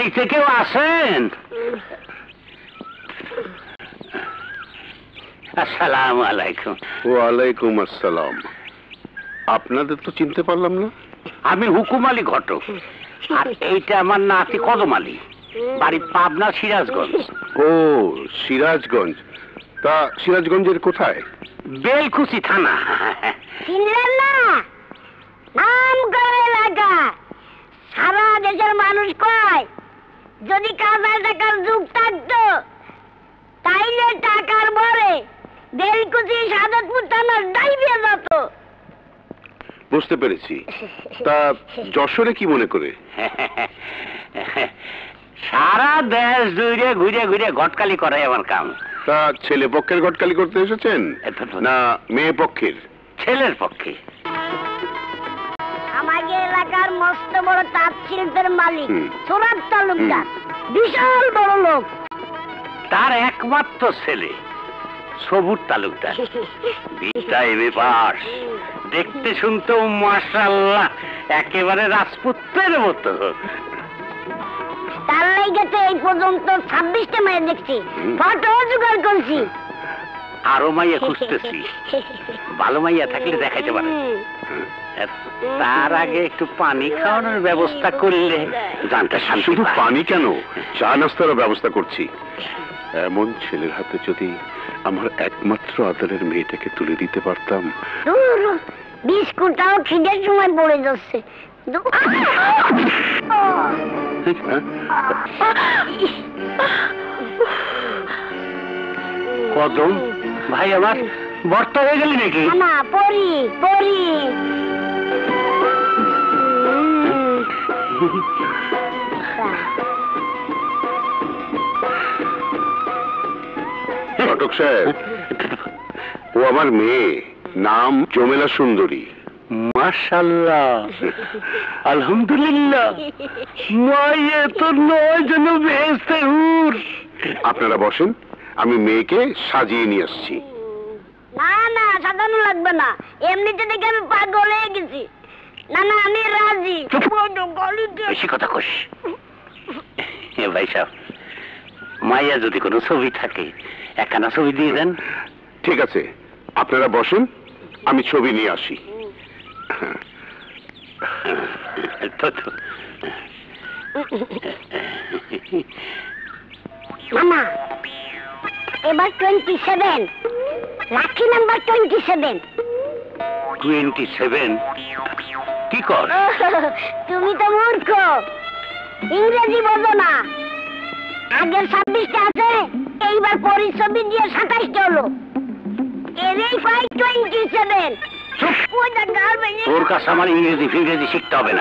বাড়িতে কেউ আছেন? আসসালামু আলাইকুম। ওয়ালাইকুম আসসালাম। আপনাদের তো চিনতে পারলাম না। আমি হুকুম আলী ঘটক, আর এইটা আমার নাতি কদম আলী, বাড়ি পাবনা সিরাজগঞ্জ। ও, সিরাজগঞ্জ। তা সিরাজগঞ্জের কোথায়? বেলকুচি থানা। চিনলেন না? নাম করে এলাকা। সারা দেশের মানুষ কয় যদি কাঁচা টাকার যুগ থাকতো তাইলে টাকার ভরে বেলকুচি সাদতপুর থানার ডাইবে যেত। বুঝতে পেরেছি। তা যশোরে কি মনে করে? সারা দেশ জুড়ে ঘুরে ঘুরে ঘটকালি করে আমার কাম। তা ছেলে পক্ষের ঘটকালি করতে এসেছেন না মেয়ে পক্ষের? ছেলের পক্ষে। আমাদের এলাকার মস্ত বড় তাঁত শিল্পের মালিক সোনার তালুকদার, বিশাল বড় লোক। তার একমাত্র ছেলে সবুর তালুকদার, বিটাই ব্যাপার। দেখতে শুনতেও মাশাআল্লাহ একেবারে রাজপুত্রের মতো। তার লাইগাতে এই পর্যন্ত 26টা মেয়ে দেখছি, ফটো জোগাড় করছি। আরো মাইয়া খুঁজতেছি, ভালো মাইয়া থাকলে দেখাইতে পারে। তার আগে একটু পানি খাওয়ানোর ব্যবস্থা করলে জানতে শান্তি। শুধু পানি কেন, চা নাস্তারও ব্যবস্থা করছি। এমন ছেলের হাতে যদি আমার একমাত্র আদরের মেয়েটাকে তুলে দিতে পারতাম। বিস্কুটটাও খিদের সময় পড়ে যাচ্ছে। কদম ভাই আমার বর্তা হয়ে গেলি নাকি? না, পরি পরি। ঘটক সাহেব, ও আমার মেয়ে, নাম জমেলা সুন্দরী। মাশাআল্লাহ, আলহামদুলিল্লাহ। মায়ে তো নয় যেন বেহেশতে হুর। আপনারা বসেন, আমি মেয়েকে সাজিয়ে নিয়ে আসছি। না না, সাজানো লাগবে না, এমনিতে দেখে আমি পাগল হয়ে গেছি। না না, আমি রাজি। বেশি কথা কস। ভাই সাহেব, মাইয়া যদি কোনো ছবি থাকে একখানা ছবি দিয়ে দেন। ঠিক আছে, আপনারা বসেন, আমি ছবি নিয়ে আসি। মামা, এবার 27, লাকি নাম্বার 27। 27? কি কর? তুমি তো মূর্খ, ইংরেজি বোঝো না। আগের 26টা আছে, এইবার পরিছবি দিয়ে 27টা হলো। এরই পাই 27। তোর কাছে আমার ইংরেজি ফিংরেজি শিখতে হবে না।